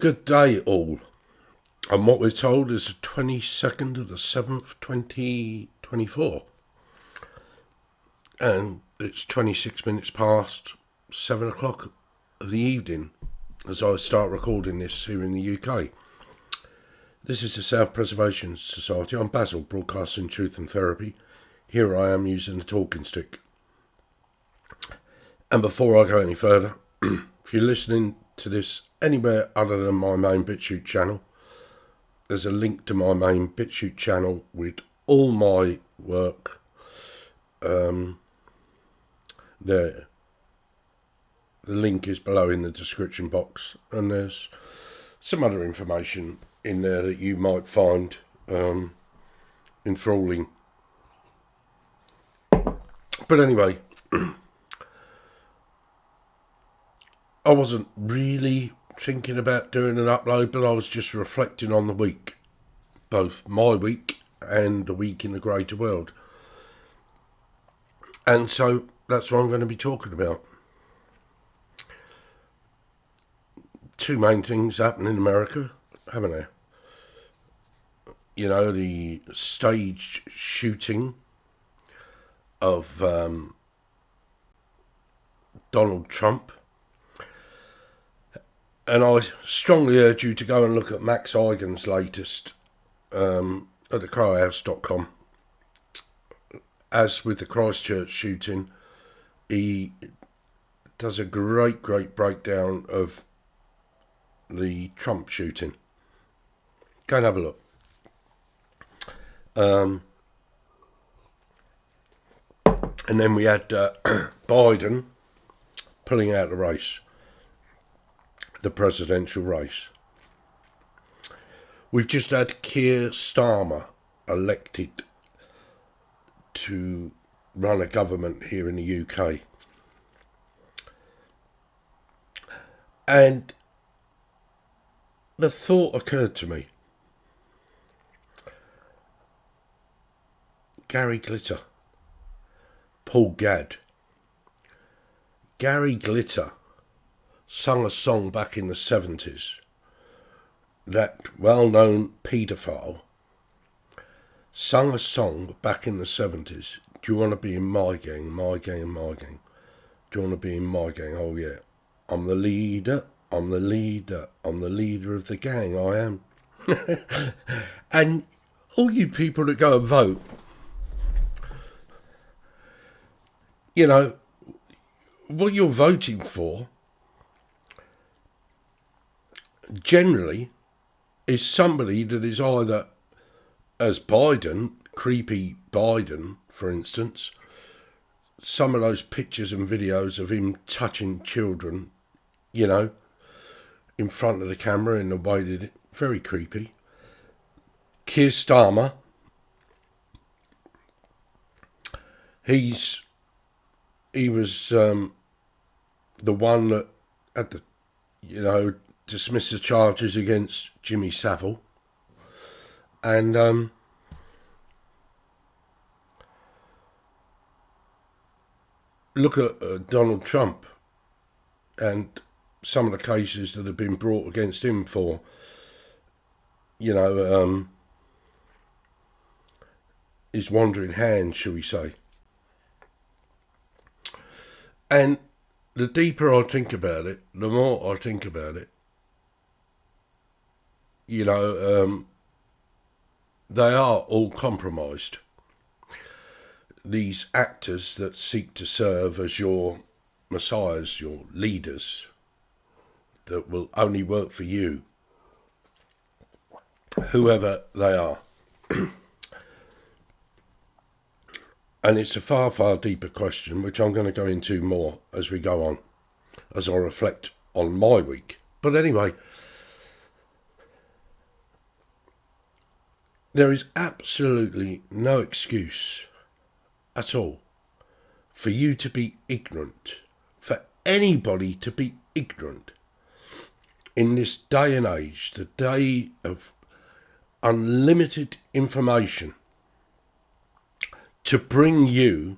Good day all, and what we're told is the 22nd of the 7th, 2024, and it's 26 minutes past 7 o'clock of the evening as I start recording this here in the UK. This is the South Preservation Society. I'm Basil, broadcasting Truth and Therapy. Here I am using a talking stick. And before I go any further, if you're listening to this anywhere other than my main BitChute channel, there's a link to my main BitChute channel with all my work there. The link is below in the description box, and there's some other information in there that you might find enthralling. But anyway, I wasn't really thinking about doing an upload, but I was just reflecting on the week, both my week and the week in the greater world. And so that's what I'm going to be talking about. Two main things happen in America, haven't there? You know, the staged shooting of Donald Trump. And I strongly urge you to go and look at Max Igan's latest at thecrowhouse.com. As with the Christchurch shooting, he does a great breakdown of the Trump shooting. Go and have a look. And then we had Biden pulling out the race. The presidential race. We've just had Keir Starmer elected to run a government here in the UK. And the thought occurred to me, Gary Glitter, Paul Gadd. Gary Glitter sung a song back in the 70s. That well-known paedophile sung a song back in the 70s. Do you want to be in my gang, my gang, my gang? Do you want to be in my gang? Oh yeah. I'm the leader, I'm the leader, I'm the leader of the gang, I am. And all you people that go and vote, you know, what you're voting for generally is somebody that is either, as Biden, creepy Biden, for instance, some of those pictures and videos of him touching children, you know, in front of the camera in the way that very creepy. Keir Starmer, he was the one that had the, you know, dismiss the charges against Jimmy Savile, and look at Donald Trump and some of the cases that have been brought against him for, you know, his wandering hand, shall we say. And the deeper I think about it, the more I think about it, you know, they are all compromised. These actors that seek to serve as your messiahs, your leaders, that will only work for you, whoever they are. And it's a far deeper question, which I'm going to go into more as we go on, as I reflect on my week. But anyway, there is absolutely no excuse at all for you to be ignorant, for anybody to be ignorant in this day and age, the day of unlimited information, to bring you,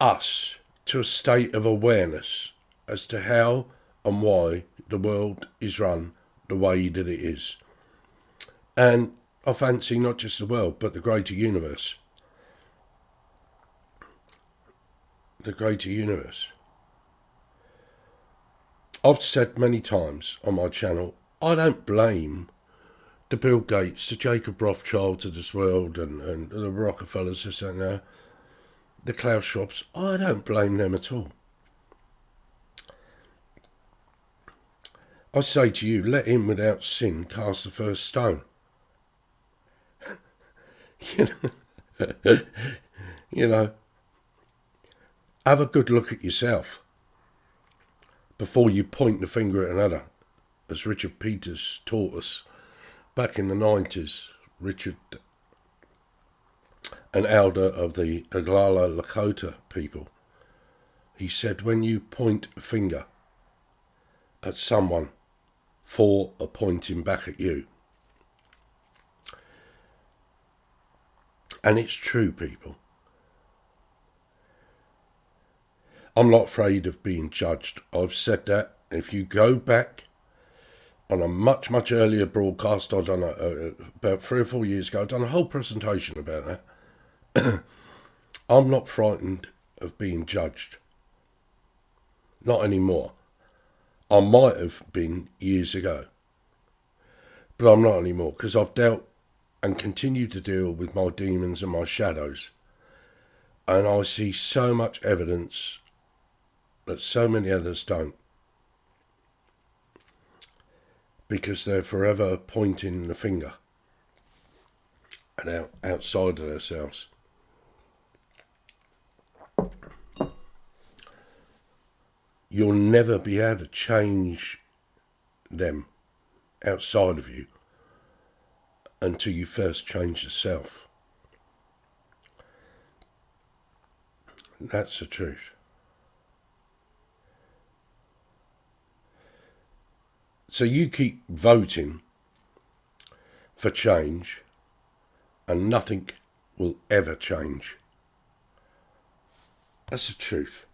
us, to a state of awareness as to how on why the world is run the way that it is. And I fancy not just the world, but the greater universe. The greater universe. I've said many times on my channel, I don't blame the Bill Gates, the Jacob Rothschilds of this world, and the Rockefellers, this and that, the Klaus Schwabs. I don't blame them at all. I say to you, let him without sin cast the first stone. You know, have a good look at yourself before you point the finger at another, as Richard Peters taught us back in the 90s. Richard, an elder of the Oglala Lakota people, he said, when you point a finger at someone, four are pointing back at you. And it's true, people. I'm not afraid of being judged. I've said that. If you go back on a much, much earlier broadcast, I've done about 3 or 4 years ago, I've done a whole presentation about that. I'm not frightened of being judged. Not anymore. I might have been years ago, but I'm not anymore, because I've dealt and continue to deal with my demons and my shadows. And I see so much evidence that so many others don't, because they're forever pointing the finger and outside of themselves. You'll never be able to change them outside of you until you first change yourself. That's the truth. So you keep voting for change and nothing will ever change. That's the truth.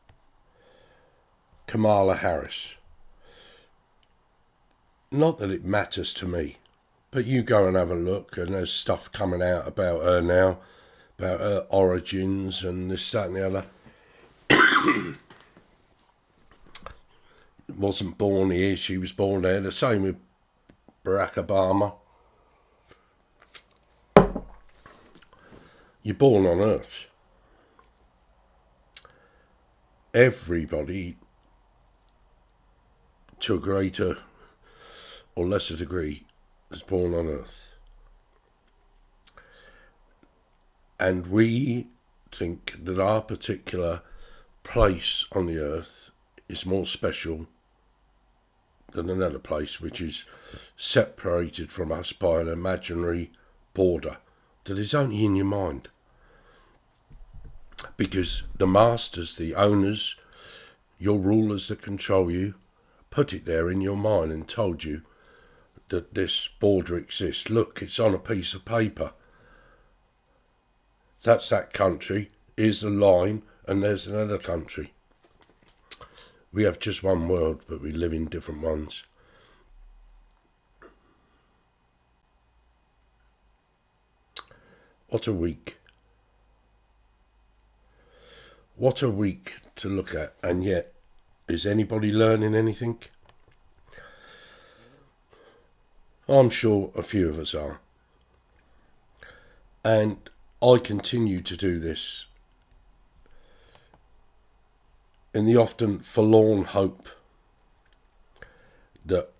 Kamala Harris. Not that it matters to me, but you go and have a look, and there's stuff coming out about her now, about her origins and this, that and the other. Wasn't born here, she was born there. The same with Barack Obama. You're born on Earth. Everybody, to a greater or lesser degree, is born on Earth. And we think that our particular place on the Earth is more special than another place, which is separated from us by an imaginary border that is only in your mind. Because the masters, the owners, your rulers that control you, put it there in your mind and told you that this border exists. Look, it's on a piece of paper. That's that country. Here's the line, and there's another country. We have just one world, but we live in different ones. What a week. What a week to look at, and yet, is anybody learning anything? I'm sure a few of us are. And I continue to do this in the often forlorn hope that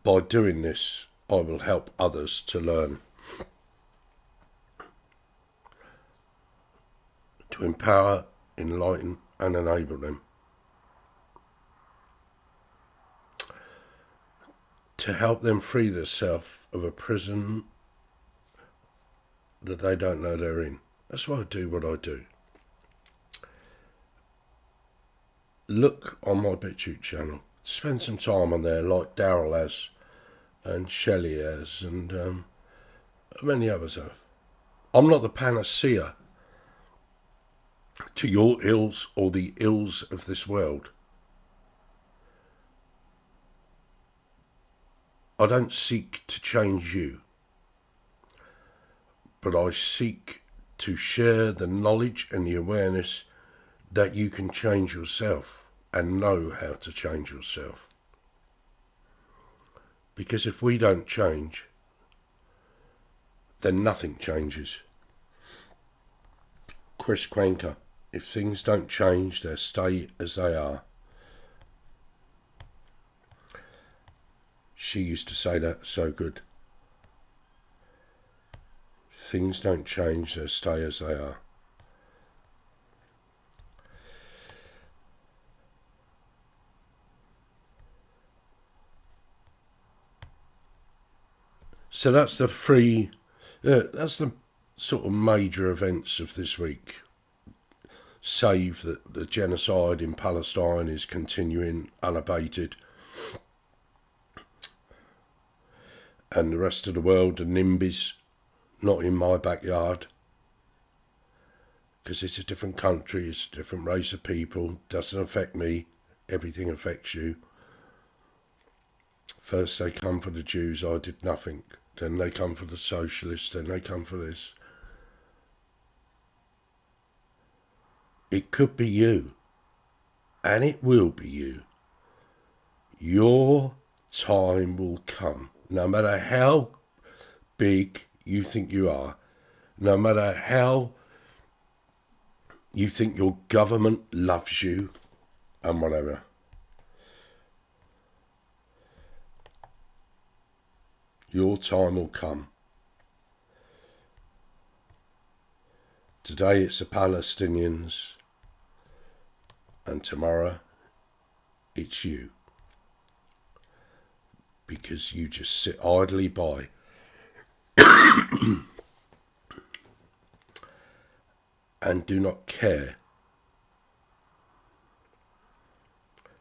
by doing this, I will help others to learn, to empower, enlighten and enable them, to help them free themselves of a prison that they don't know they're in. That's why I do what I do. Look on my BitChute channel. Spend some time on there, like Daryl has, and Shelley has, and many others have. I'm not the panacea to your ills or the ills of this world. I don't seek to change you, but I seek to share the knowledge and the awareness that you can change yourself and know how to change yourself. Because if we don't change, then nothing changes. Chris Krenker, if things don't change, they stay as they are. She used to say that so good. Things don't change, they stay as they are. So that's the that's the sort of major events of this week. Save that the genocide in Palestine is continuing unabated. And the rest of the world, the NIMBYs, not in my backyard. Because it's a different country, it's a different race of people, doesn't affect me, everything affects you. First they come for the Jews, I did nothing. Then they come for the socialists, then they come for this. It could be you, and it will be you. Your time will come, no matter how big you think you are, no matter how you think your government loves you, and whatever. Your time will come. Today it's the Palestinians, and tomorrow it's you. Because you just sit idly by and do not care.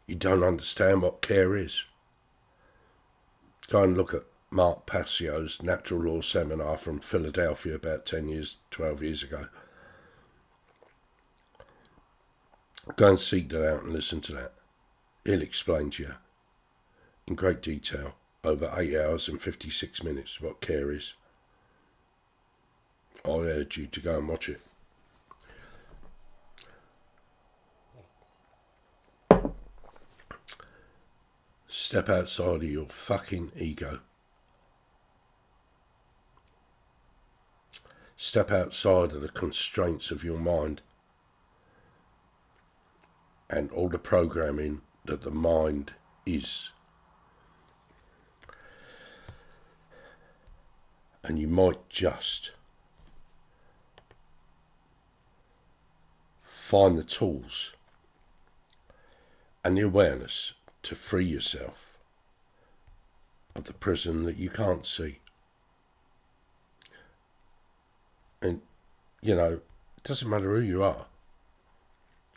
You don't understand what care is. Go and look at Mark Passio's Natural Law Seminar from Philadelphia about 12 years ago. Go and seek that out and listen to that. He'll explain to you in great detail over 8 hours and 56 minutes what care is. I urge you to go and watch it. Step outside of your fucking ego. Step outside of the constraints of your mind and all the programming that the mind is. And you might just find the tools and the awareness to free yourself of the prison that you can't see. And, you know, it doesn't matter who you are.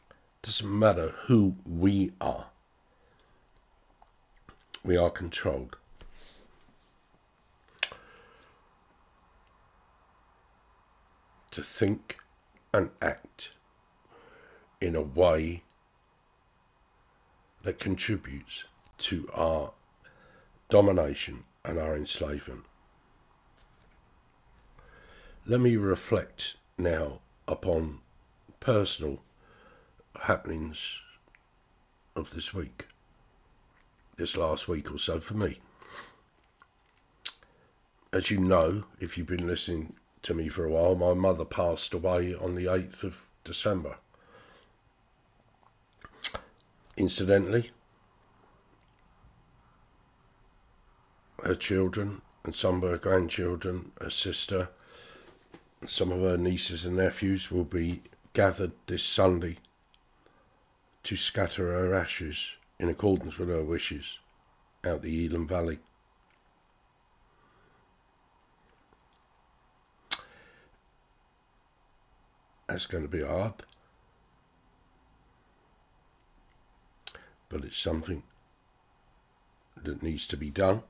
It doesn't matter who we are. We are controlled. To think and act in a way that contributes to our domination and our enslavement. Let me reflect now upon personal happenings of this week, this last week or so for me. As you know, if you've been listening to me for a while, my mother passed away on the 8th of December. Incidentally, her children and some of her grandchildren, her sister, and some of her nieces and nephews will be gathered this Sunday to scatter her ashes in accordance with her wishes out the Elam Valley. That's going to be hard, but it's something that needs to be done.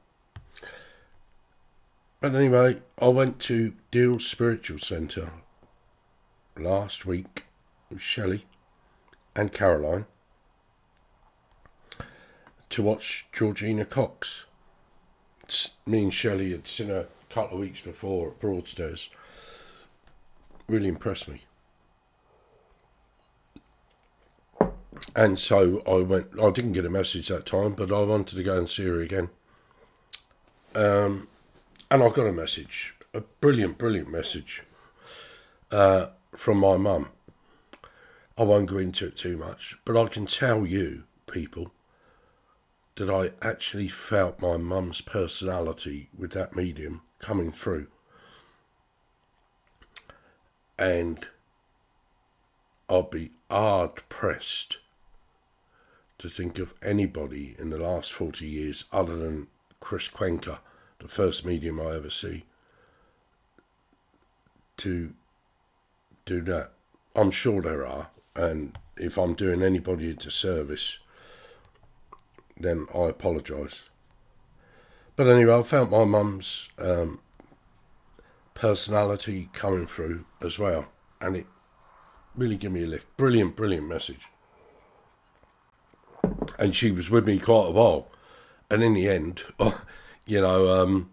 But anyway, I went to Deal Spiritual Centre last week with Shelley and Caroline to watch Georgina Cox me and Shelley had seen her a couple of weeks before at Broadstairs. Really impressed me. And so I went. I didn't get a message that time, but I wanted to go and see her again. And I got a message, a brilliant message from my mum. I won't go into it too much, but I can tell you, people, that I actually felt my mum's personality with that medium coming through. And I'll be hard-pressed to think of anybody in the last 40 years other than Chris Cuenca, the first medium I ever see, to do that. I'm sure there are, and if I'm doing anybody a disservice, then I apologise. But anyway, I felt my mum's personality coming through as well, and it really gave me a lift. Brilliant message. And she was with me quite a while, and in the end, you know,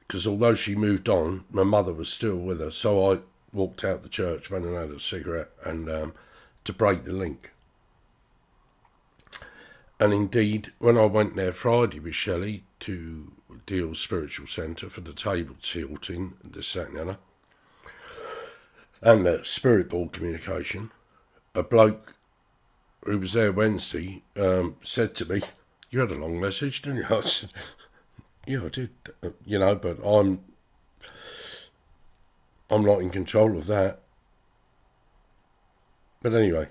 because although she moved on, my mother was still with her, so I walked out the church, went and had a cigarette, and to break the link. And indeed, when I went there Friday with Shelley to Deal Spiritual Centre for the table tilting, this, that and the other, and the spirit board communication, a bloke who was there Wednesday said to me, "You had a long message, didn't you?" I said, "Yeah, I did, you know, but I'm not in control of that." But anyway,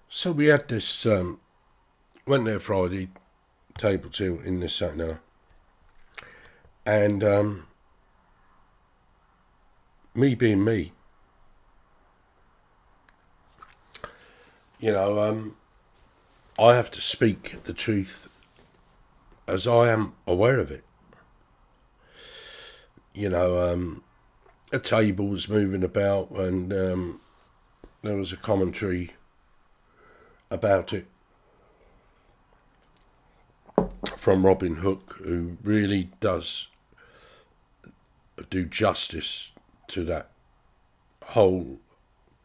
so we had this, went there Friday, table tilt in this, that and the other, and me being me, you know, I have to speak the truth as I am aware of it. You know, a table was moving about, and there was a commentary about it from Robin Hook, who really does do justice to that whole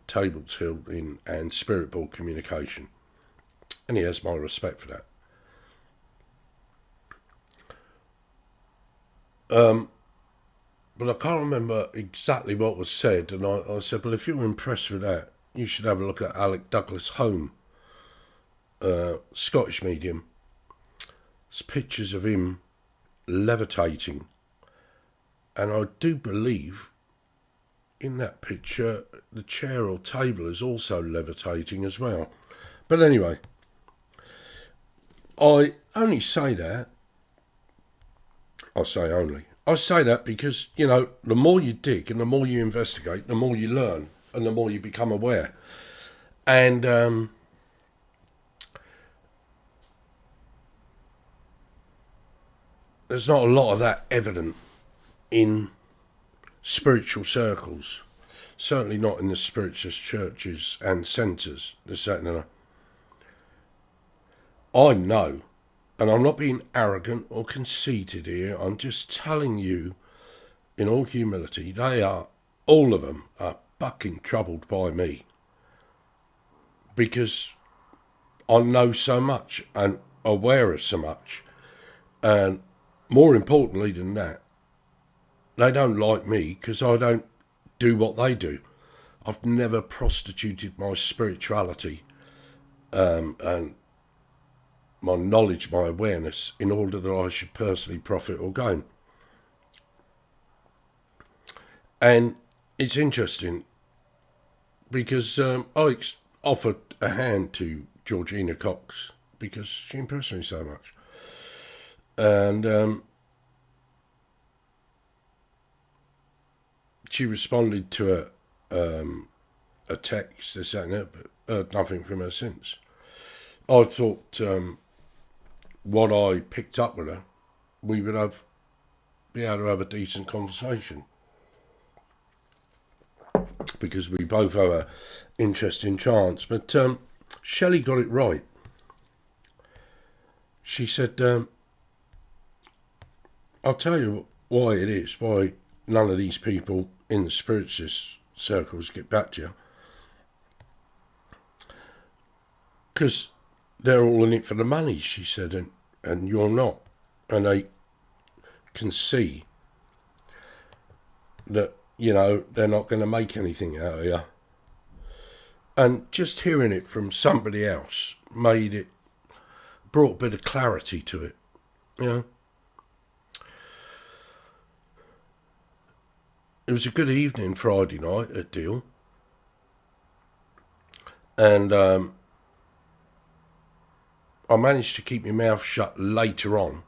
table tilting and spirit board communication, and he has my respect for that. But I can't remember exactly what was said, and I said, well, if you're impressed with that, you should have a look at Alec Douglas Home, Scottish medium. It's pictures of him levitating, and I do believe in that picture the chair or table is also levitating as well. But anyway, I only say that, I say that because, you know, the more you dig and the more you investigate, the more you learn and the more you become aware. And there's not a lot of that evident in spiritual circles, certainly not in the spiritualist churches and centres, this, that and the other. I know, and I'm not being arrogant or conceited here, I'm just telling you in all humility, all of them are fucking troubled by me, because I know so much and aware of so much, and more importantly than that, they don't like me because I don't do what they do. I've never prostituted my spirituality and my knowledge, my awareness, in order that I should personally profit or gain. And it's interesting because I offered a hand to Georgina Cox because she impressed me so much. And she responded to a text, this, that, and that, but heard nothing from her since. I thought what I picked up with her, we would be able to have a decent conversation, because we both have an interest in chance. But Shelley got it right. She said, I'll tell you why it is, why none of these people in the spiritist circles get back to you. Because they're all in it for the money, she said, and you're not. And they can see that, you know, they're not going to make anything out of you. And just hearing it from somebody else brought a bit of clarity to it, you know. It was a good evening Friday night at Deal. And I managed to keep my mouth shut later on,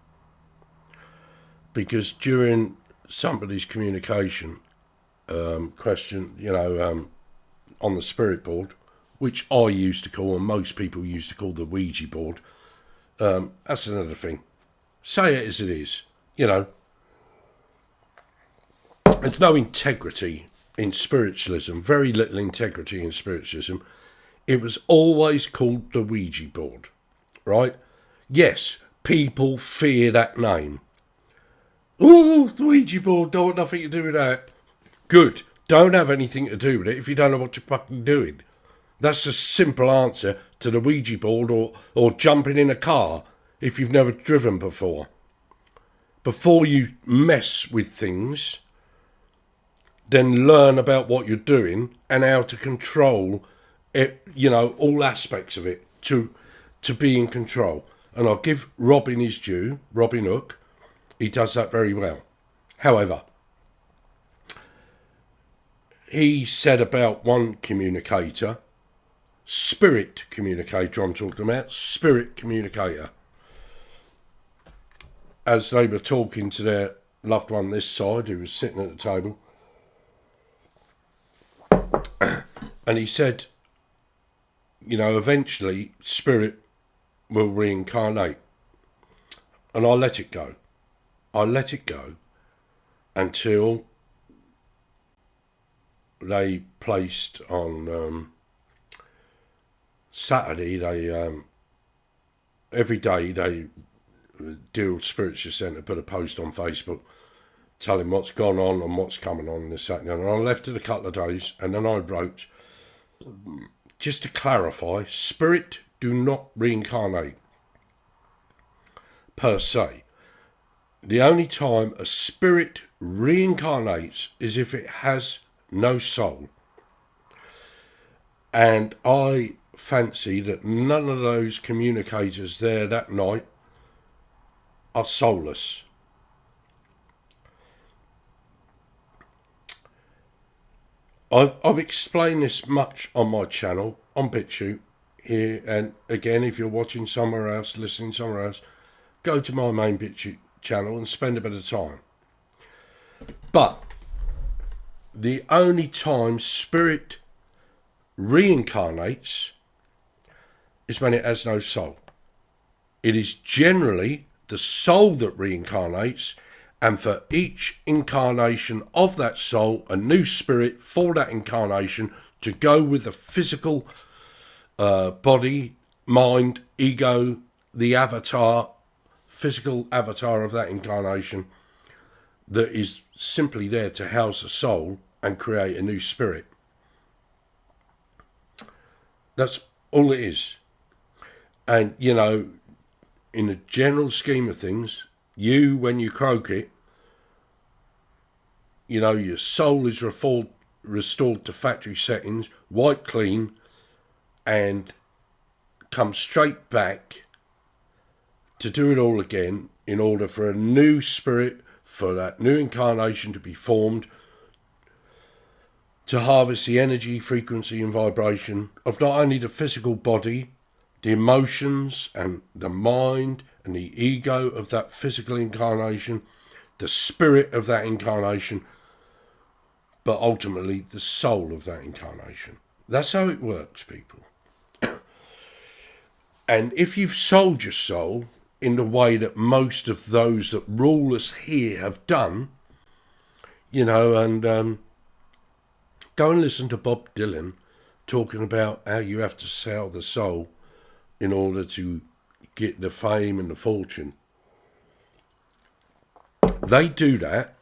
because during somebody's communication question, you know, on the spirit board, which I used to call, and most people used to call, the Ouija board, that's another thing. Say it as it is, you know. There's no integrity in spiritualism, very little integrity in spiritualism. It was always called the Ouija board, right? Yes, people fear that name. Oh, the Ouija board, don't want nothing to do with that. Good, don't have anything to do with it if you don't know what you're fucking doing. That's a simple answer to the Ouija board, or jumping in a car if you've never driven before. Before you mess with things, then learn about what you're doing and how to control it, you know, all aspects of it to be in control. And I'll give Robin his due, Robin Hook. He does that very well. However, he said about one communicator, spirit communicator I'm talking about, spirit communicator, as they were talking to their loved one this side who was sitting at the table. And he said, you know, eventually spirit will reincarnate. And I let it go. I let it go until they placed on Saturday, every day they Deal Spiritual Centre put a post on Facebook telling what's gone on and what's coming on this Saturday. And I left it a couple of days, and then I wrote, just to clarify, spirit do not reincarnate per se. The only time a spirit reincarnates is if it has no soul. And I fancy that none of those communicators there that night are soulless. I've explained this much on my channel, on BitChute, here, and again, if you're watching somewhere else, listening somewhere else, go to my main BitChute channel and spend a bit of time. But the only time spirit reincarnates is when it has no soul. It is generally the soul that reincarnates, and for each incarnation of that soul, a new spirit for that incarnation to go with the physical body, mind, ego, the avatar, physical avatar of that incarnation, that is simply there to house a soul and create a new spirit. That's all it is. And, you know, in the general scheme of things, you, when you croak it, you know, your soul is restored to factory settings, wiped clean, and come straight back to do it all again in order for a new spirit, for that new incarnation to be formed, to harvest the energy, frequency and vibration of not only the physical body, the emotions and the mind and the ego of that physical incarnation, the spirit of that incarnation, but ultimately the soul of that incarnation. That's how it works, people. And if you've sold your soul in the way that most of those that rule us here have done, you know, and go and listen to Bob Dylan talking about how you have to sell the soul in order to get the fame and the fortune. They do that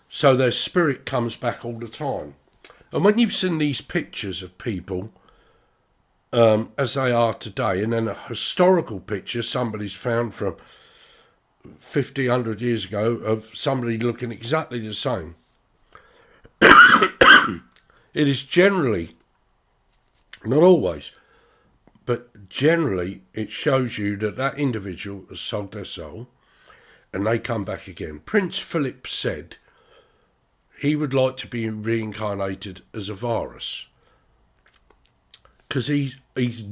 so their spirit comes back all the time. And when you've seen these pictures of people as they are today, and then a historical picture somebody's found from 50, 100 years ago of somebody looking exactly the same, it is generally, not always, but generally it shows you that that individual has sold their soul and they come back again. Prince Philip said he would like to be reincarnated as a virus because he is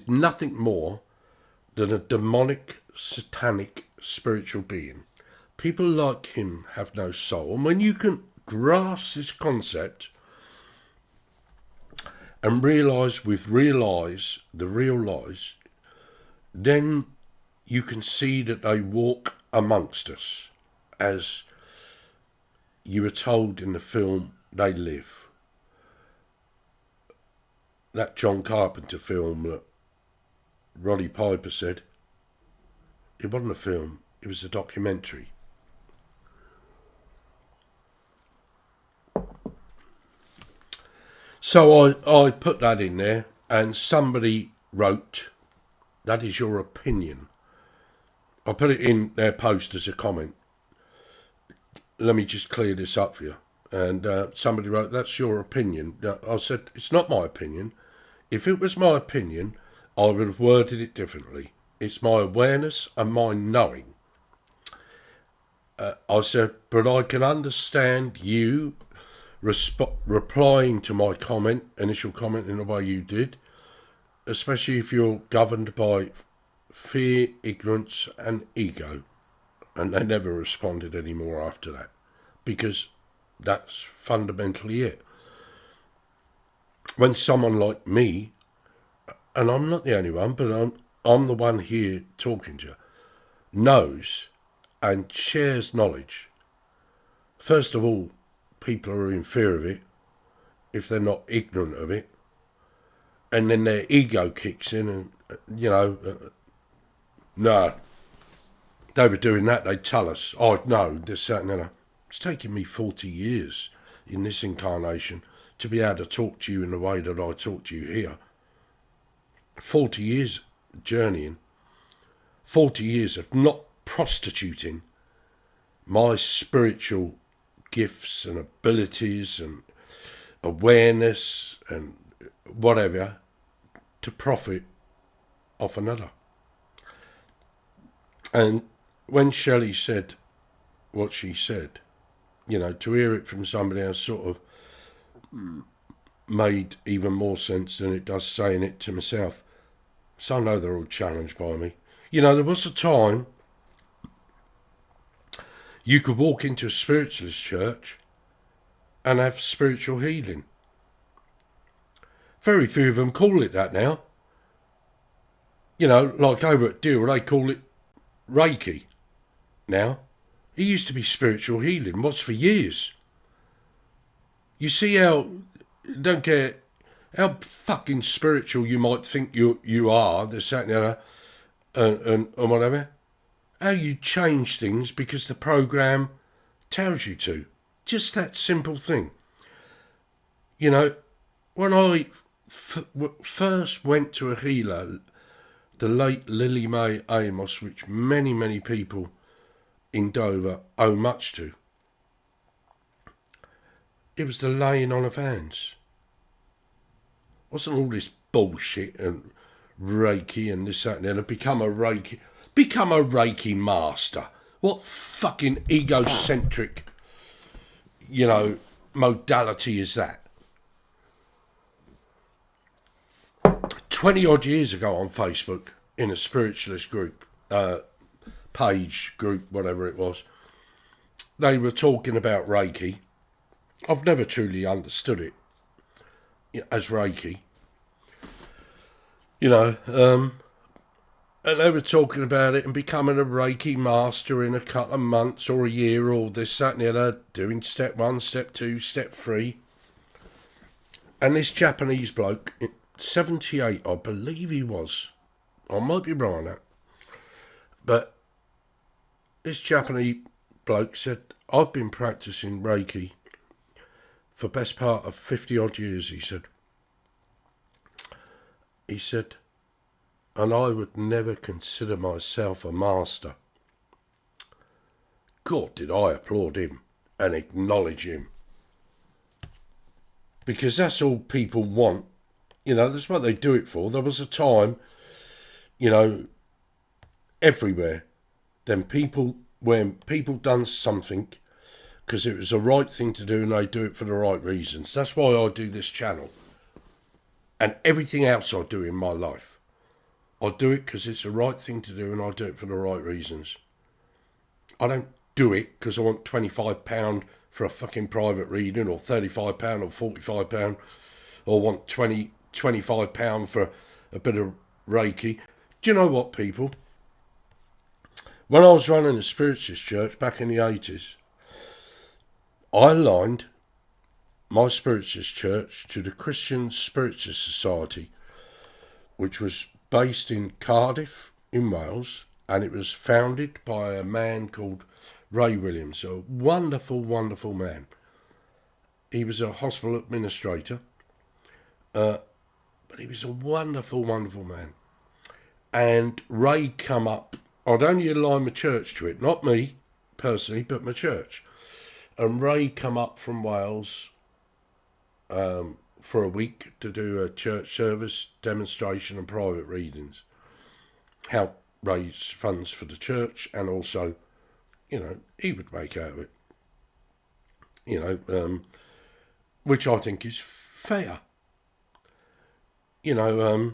nothing more than a demonic, satanic, spiritual being. People like him have no soul. And when you can grasp this concept and realise we've realised the real lies, then you can see that they walk amongst us as you were told in the film They Live. That John Carpenter film that Roddy Piper said, it wasn't a film, it was a documentary. So I put that in there, and somebody wrote, "That is your opinion." I put it in their post as a comment. Let me just clear this up for you. And somebody wrote, "That's your opinion." I said, it's not my opinion. If it was my opinion, I would have worded it differently. It's my awareness and my knowing. I said, but I can understand you replying to my initial comment in the way you did, especially if you're governed by fear, ignorance and ego. And they never responded anymore after that, because that's fundamentally it. When someone like me, and I'm not the only one, but I'm the one here talking to you, knows and shares knowledge, first of all, people are in fear of it if they're not ignorant of it, and then their ego kicks in and, no, they were doing that, they'd tell us, oh no, this, that and the other. It's taken me 40 years in this incarnation to be able to talk to you in the way that I talk to you here. 40 years journeying, 40 years of not prostituting my spiritual gifts and abilities and awareness and whatever to profit off another. And when Shelley said what she said, to hear it from somebody else sort of made even more sense than it does saying it to myself. So I know they're all challenged by me. There was a time you could walk into a spiritualist church and have spiritual healing. Very few of them call it that now. Like over at Deal, they call it Reiki now. It used to be spiritual healing, was for years. You see how, don't care how fucking spiritual you might think you are, this, that and the other, and whatever, how you change things because the program tells you to. Just that simple thing. When I first went to a healer, the late Lily Mae Amos, which many, many people in Dover owe much to, it was the laying on of hands. Wasn't all this bullshit and Reiki and this, that and the other. Become a Reiki master. What fucking egocentric, modality is that? 20 odd years ago on Facebook, in a spiritualist group, page group, whatever it was, they were talking about Reiki. I've never truly understood it as Reiki. And they were talking about it and becoming a Reiki master in a couple of months or a year or this, that and the other, doing step 1, step 2, step 3. And this Japanese bloke, 78, I believe he was. I might be wrong on that. But this Japanese bloke said, I've been practicing Reiki for best part of 50 odd years, he said. He said, and I would never consider myself a master. God, did I applaud him and acknowledge him. Because that's all people want. You know, that's what they do it for. There was a time, you know, everywhere, then when people done something because it was the right thing to do and they do it for the right reasons. That's why I do this channel. And everything else I do in my life. I do it because it's the right thing to do and I do it for the right reasons. I don't do it because I want £25 for a fucking private reading, or £35 or £45, or want £25 for a bit of Reiki. Do you know what, people? When I was running a spiritualist church back in the 80s, I aligned my spiritualist church to the Christian Spiritualist Society, which was based in Cardiff in Wales, and it was founded by a man called Ray Williams, a wonderful, wonderful man. He was a hospital administrator, but he was a wonderful, wonderful man. And Ray come up, I'd only align my church to it, not me personally, but my church. And Ray come up from Wales for a week to do a church service, demonstration and private readings. Help raise funds for the church, and also, you know, he would make out of it. You know, which I think is fair. You know,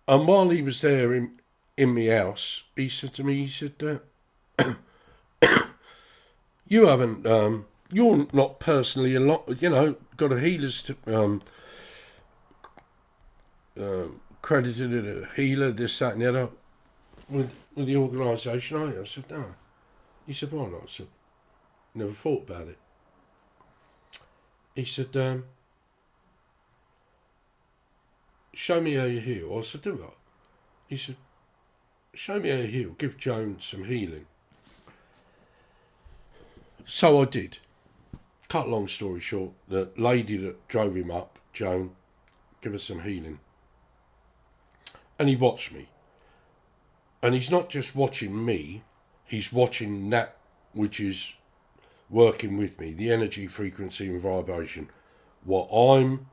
and while he was there in my house, he said to me, he said, you haven't, you're not personally a lot, you know, got a healer's credited as a healer, this, that and the other, with the organisation, are you? I said, no. He said, why not? I said, never thought about it. He said, show me how you heal. I said, do what? He said, show me how you heal. Give Joan some healing. So I did. Cut long story short, the lady that drove him up, Joan, give us some healing. And he watched me. And he's not just watching me, he's watching that which is working with me, the energy, frequency and vibration. What I'm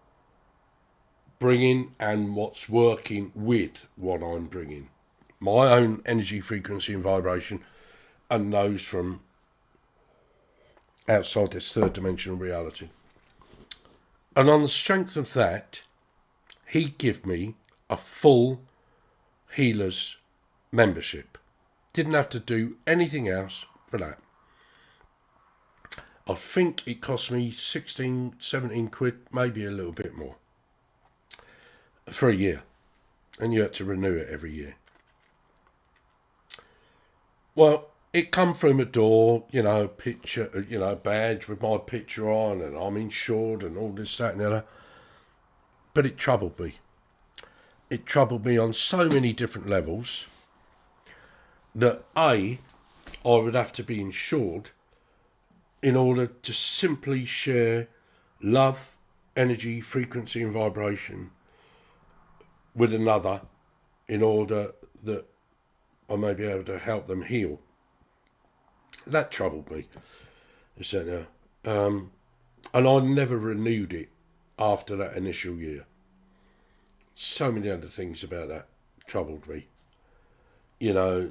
bringing and what's working with what I'm bringing. My own energy, frequency and vibration, and those from outside this third dimensional reality. And on the strength of that, he'd give me a full healer's membership. Didn't have to do anything else for that. I think it cost me 16, 17 quid, maybe a little bit more, for a year. And you had to renew it every year. Well, it come through my door, you know, picture, you know, badge with my picture on, and I'm insured and all this, that and the other. But it troubled me. It troubled me on so many different levels that I would have to be insured in order to simply share love, energy, frequency and vibration with another in order that I may be able to help them heal. That troubled me. And I never renewed it after that initial year. So many other things about that troubled me. You know,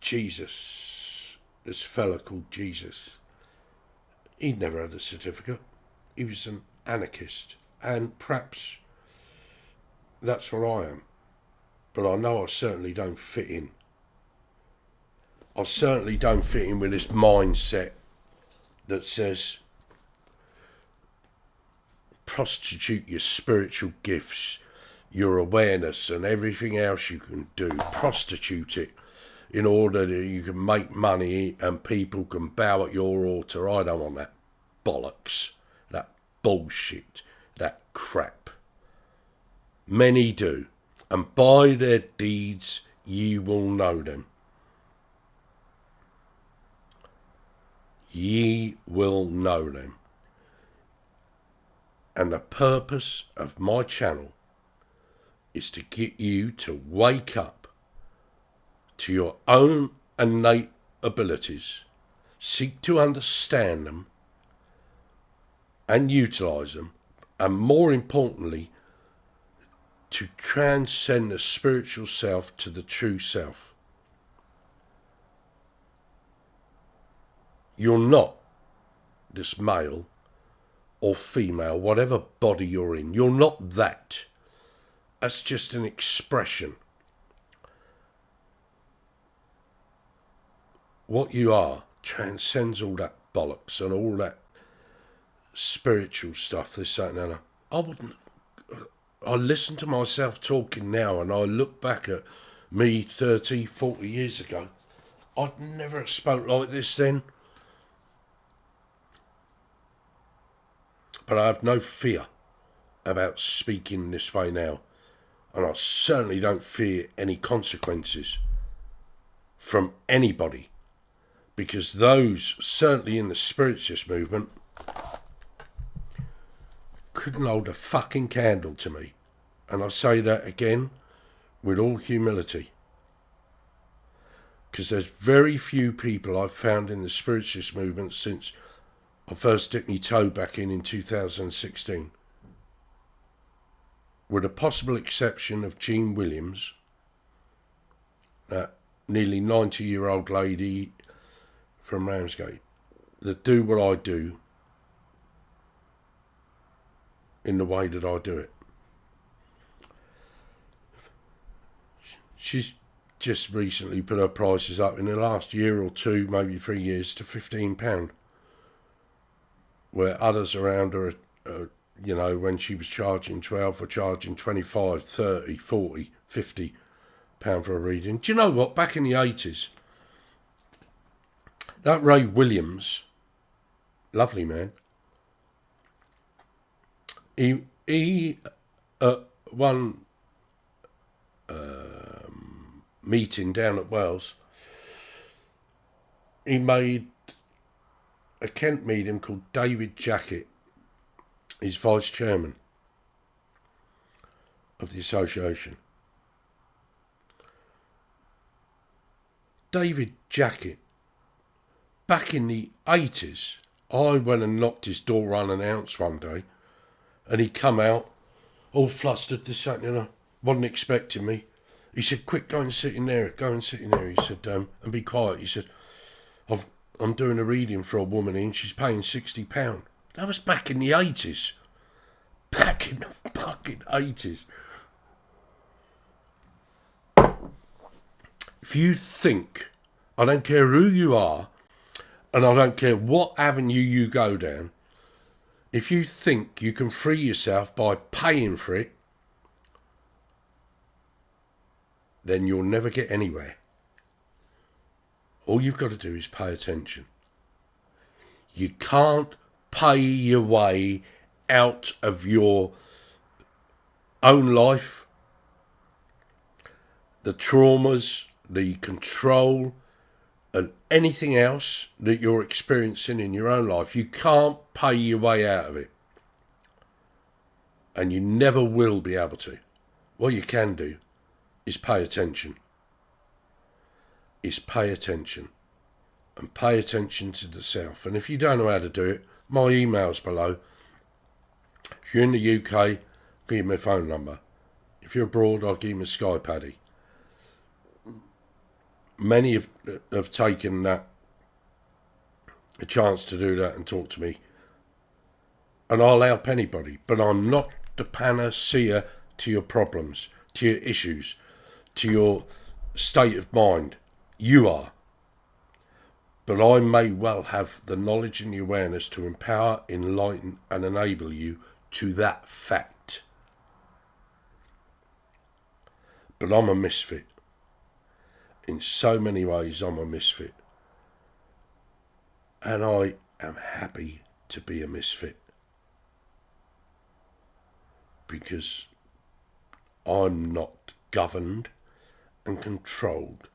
Jesus, this fella called Jesus, he'd never had a certificate. He was an anarchist. And perhaps that's what I am. But I know I certainly don't fit in. I certainly don't fit in with this mindset that says prostitute your spiritual gifts, your awareness and everything else you can do, prostitute it in order that you can make money and people can bow at your altar. I don't want that bollocks, that bullshit, that crap. Many do, and by their deeds ye will know them. Ye will know them. And the purpose of my channel is to get you to wake up to your own innate abilities, seek to understand them and utilise them, and more importantly, to transcend the spiritual self to the true self. You're not this male or female, whatever body you're in. You're not that. That's just an expression. What you are transcends all that bollocks and all that spiritual stuff, this, that and the other. I listen to myself talking now and I look back at me 30, 40 years ago. I'd never spoke like this then. But I have no fear about speaking this way now. And I certainly don't fear any consequences from anybody. Because those, certainly in the spiritualist movement, couldn't hold a fucking candle to me. And I say that again with all humility. Because there's very few people I've found in the spiritualist movement since I first dipped my toe back in 2016. With a possible exception of Jean Williams, that nearly 90-year-old lady from Ramsgate, that do what I do in the way that I do it. She's just recently put her prices up in the last year or two, maybe 3 years, to £15. Where others around her, you know, when she was charging 12, were charging 25, 30, 40, 50 pound for a reading. Do you know what? Back in the 80s, that Ray Williams, lovely man, he at one meeting down at Wales, he made a Kent medium called David Jackett, he's vice chairman of the association. David Jackett, back in the 80s, I went and knocked his door unannounced one day, and he come out, all flustered, this, that, you know, wasn't expecting me. He said, quick, go and sit in there, he said, and be quiet. He said, I'm doing a reading for a woman and she's paying £60. That was back in the 80s. Back in the fucking 80s. If you think, I don't care who you are, and I don't care what avenue you go down, if you think you can free yourself by paying for it, then you'll never get anywhere. All you've got to do is pay attention. You can't pay your way out of your own life, the traumas, the control, and anything else that you're experiencing in your own life. You can't pay your way out of it. And you never will be able to. What you can do is pay attention. Pay attention. And pay attention to the self. And if you don't know how to do it, my email's below. If you're in the UK, give me my phone number. If you're abroad, I'll give you my Sky Paddy. Many have taken that, a chance to do that and talk to me. And I'll help anybody. But I'm not the panacea to your problems, to your issues, to your state of mind. You are. But I may well have the knowledge and the awareness to empower, enlighten and enable you to that fact. But I'm a misfit. In so many ways, I'm a misfit. And I am happy to be a misfit. Because I'm not governed and controlled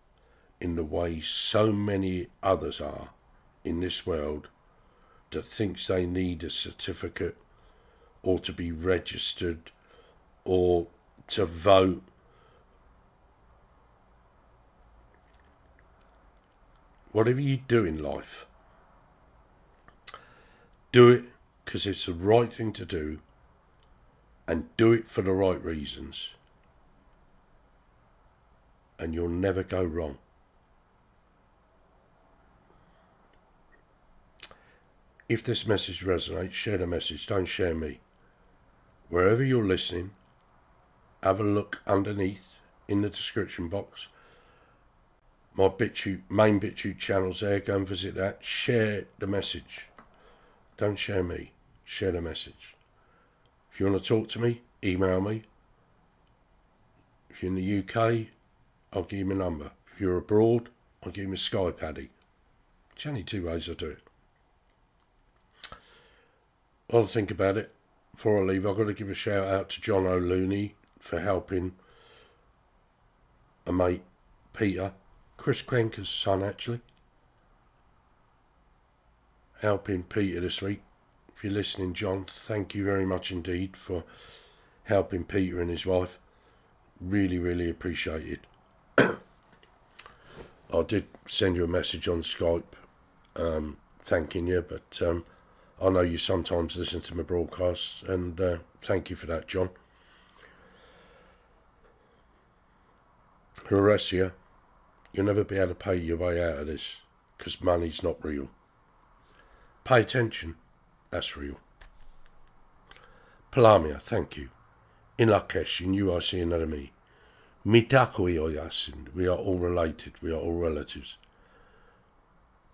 in the way so many others are in this world that thinks they need a certificate or to be registered or to vote. Whatever you do in life, do it because it's the right thing to do and do it for the right reasons, and you'll never go wrong. If this message resonates, share the message, don't share me. Wherever you're listening, have a look underneath in the description box. My main BitChute channel's there, go and visit that. Share the message. Don't share me, share the message. If you want to talk to me, email me. If you're in the UK, I'll give you my number. If you're abroad, I'll give you my Skype Paddy. It's only 2 ways I do it. I'll think about it. Before I leave, I've got to give a shout out to John O'Looney for helping a mate, Peter, Chris Kwenker's son actually, helping Peter this week. If you're listening, John, thank you very much indeed for helping Peter and his wife. Really, really appreciate it. I did send you a message on Skype thanking you, but I know you sometimes listen to my broadcasts, and thank you for that, John. For the rest of you, you'll never be able to pay your way out of this, because money's not real. Pay attention, that's real. Palamia, thank you. In Lakesh, in UIC and Enemy. Mitakui Oyasin, we are all related, we are all relatives.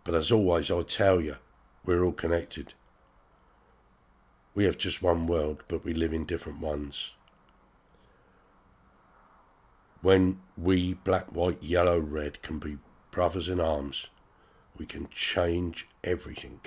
But as always, I tell you, we're all connected. We have just one world, but we live in different ones. When we, black, white, yellow, red, can be brothers in arms, we can change everything.